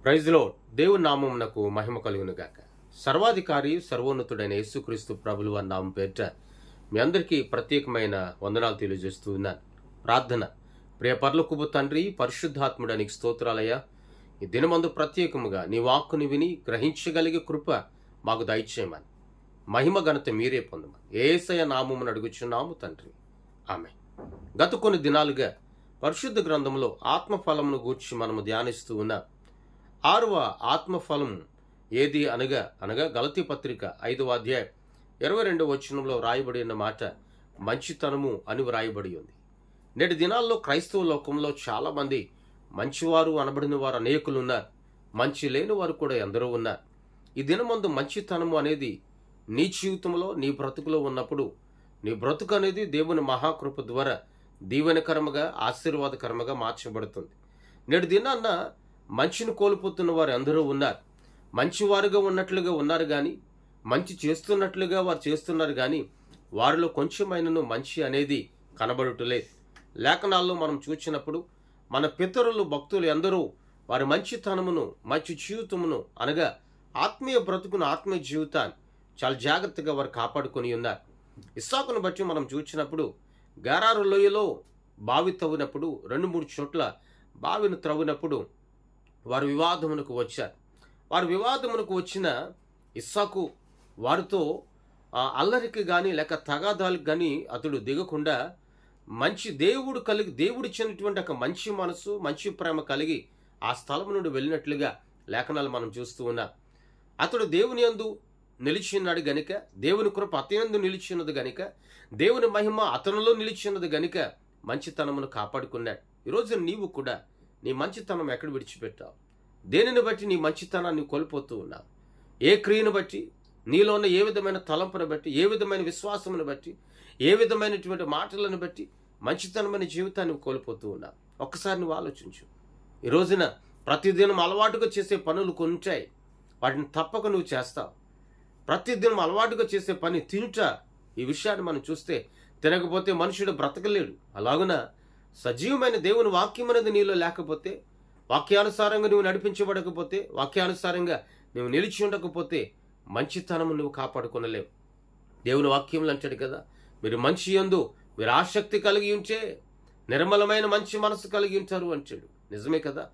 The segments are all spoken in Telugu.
Praise lord. దేవుని నామమునకు మహిమ కలుగును గాక. సర్వాధికారి సర్వోన్నతుడైన యేసుక్రీస్తు ప్రభులు వారి నామం పేరిట మీ అందరికీ ప్రత్యేకమైన వందనాలు తెలియజేస్తూ ఉన్నాను. ప్రార్థన. ప్రియ పరలోకపు తండ్రి, పరిశుద్ధాత్ముడా, నీకు స్తోత్రాలయ్యా. ఈ దినమందు ప్రత్యేకముగా నీ వాక్కుని విని గ్రహించగలిగే కృప మాకు దయచేయమని, మహిమ ఘనత మీరే పొందమని యేసయ్య నామమును అడుగుచున్నాము తండ్రి, ఆమేన్. గత కొన్ని దినాలుగా పరిశుద్ధ గ్రంథంలో ఆత్మఫలమును గూర్చి మనము ధ్యానిస్తూ ఉన్నాం. 6వ ఆత్మఫలం ఏది అనగా గలతీ పత్రిక 5వ అధ్యాయం 22వ వచనంలో రాయబడి ఉన్న మాట మంచితనము అని వ్రాయబడి ఉంది. నేటి దినాల్లో క్రైస్తవ లోకంలో చాలామంది మంచివారు అనబడిన వారు అనేకులు ఉన్నారు, మంచి లేని వారు కూడా ఎందరో ఉన్నారు. ఈ దినమందు మంచితనము అనేది నీ జీవితంలో, నీ బ్రతుకులో ఉన్నప్పుడు నీ బ్రతుకు అనేది దేవుని మహాకృప ద్వారా దీవెనకరముగా, ఆశీర్వాదకరముగా మార్చబడుతుంది. నేటి దినాన్న మంచిని కోల్పోతున్న వారు ఎందరో ఉన్నారు. మంచివారుగా ఉన్నట్లుగా ఉన్నారు కానీ, మంచి చేస్తున్నట్లుగా వారు చేస్తున్నారు కానీ, వారిలో కొంచెమైనను మంచి అనేది కనబడుటలేదు. లేఖనాల్లో మనం చూసినప్పుడు మన పితరులు, భక్తులు ఎందరో వారి మంచితనమును, మంచి జీవితమును అనగా ఆత్మీయ బ్రతుకును, ఆత్మీయ జీవితాన్ని చాలా జాగ్రత్తగా వారు కాపాడుకొని ఉన్నారు. ఇస్సాకును బట్టి మనం చూసినప్పుడు గెరారు లోయలో బావి తవ్వినప్పుడు 2-3 చోట్ల బావిని త్రవ్వినప్పుడు వారు వివాదమునకు వచ్చారు. వారు వివాదమునకు వచ్చిన ఇస్సాకు వారితో అల్లరికి కానీ లేక తగాదాలకు కానీ అతడు దిగకుండా మంచి దేవుడిచ్చినటువంటి ఒక మంచి మనసు, మంచి ప్రేమ కలిగి ఆ స్థలం నుండి వెళ్ళినట్లుగా లేఖనాలు మనం చూస్తూ ఉన్నాం. అతడు దేవుని యందు నిలిచిన్నాడు గనుక, దేవుని కృప అతనియందు నిలిచిన్నది గనుక, దేవుని మహిమ అతనిలో నిలిచిన్నది గనుక మంచితనమును కాపాడుకున్నాడు. ఈరోజు నీవు కూడా నీ మంచితనం ఎక్కడ విడిచిపెట్టావు? దేనిని బట్టి నీ మంచితనాన్ని కోల్పోతూ ఉన్నావు? ఏ క్రియను బట్టి, నీలో ఉన్న ఏ విధమైన తలంపును బట్టి, ఏ విధమైన విశ్వాసమును బట్టి, ఏ విధమైనటువంటి మాటలను బట్టి మంచితనమైన జీవితాన్ని కోల్పోతూ ఉన్నావు? ఒక్కసారి నువ్వు ఆలోచించు. ఈ రోజున ప్రతిదినం అలవాటుగా చేసే పనులు కొన్ని ఉంటాయి, వాటిని తప్పక నువ్వు చేస్తావు. ప్రతిదినం అలవాటుగా చేసే పని తినుట. ఈ విషయాన్ని మనం చూస్తే తినకపోతే మనుషుడు బ్రతకలేడు. అలాగున సజీవమైన దేవుని వాక్యం అనేది నీలో లేకపోతే, వాక్యానుసారంగా నువ్వు నడిపించబడకపోతే, వాక్యానుసారంగా నువ్వు నిలిచి ఉండకపోతే మంచితనము నువ్వు కాపాడుకొనలేవు. దేవుని వాక్యంలో అంటాడు కదా, మీరు మంచి యందు మీరు ఆసక్తి కలిగి ఉంటే నిర్మలమైన మంచి మనసు కలిగి ఉంటారు అంటాడు. నిజమే కదా.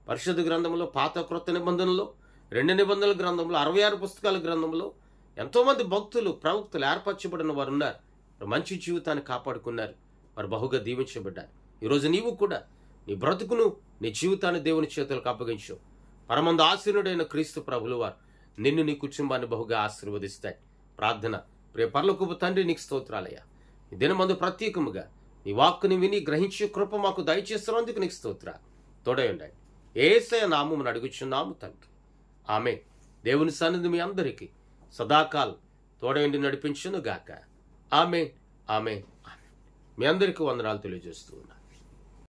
పరిశుద్ధ గ్రంథంలో, పాత క్రొత్త నిబంధనలో, 2 నిబంధనల గ్రంథంలో, 66 పుస్తకాల గ్రంథంలో ఎంతోమంది భక్తులు, ప్రవక్తలు ఏర్పరచబడిన వారు ఉన్నారు. మంచి జీవితాన్ని కాపాడుకున్నారు, వారు బహుగా దీవించబడ్డారు. ఈరోజు నీవు కూడా నీ బ్రతుకును, నీ జీవితాన్ని దేవుని చేతులకు అప్పగించు. పరమందు ఆశీనుడైన క్రీస్తు ప్రభులు వారు నిన్ను, నీ కుటుంబాన్ని బహుగా ఆశీర్వదిస్తాయి. ప్రార్థన. ప్రియ పరలోకపు తండ్రి, నీకు స్తోత్రాలయ్యా. ఈ దినమందు ప్రత్యేకముగా నీ వాక్కుని విని గ్రహించే కృప మాకు దయచేస్తున్నందుకు నీకు స్తోత్రాలు. తోడై ఉండండి. యేసయ్య నామమున అడుగుచున్నాము తండ్రి, ఆమేన్. దేవుని సన్నిధి మీ అందరికీ సదాకాలం తోడైండి నడిపించును గాక. ఆమేన్, ఆమేన్, ఆమేన్. మీ అందరికీ వందనాలు తెలియజేస్తూ ఉన్నా.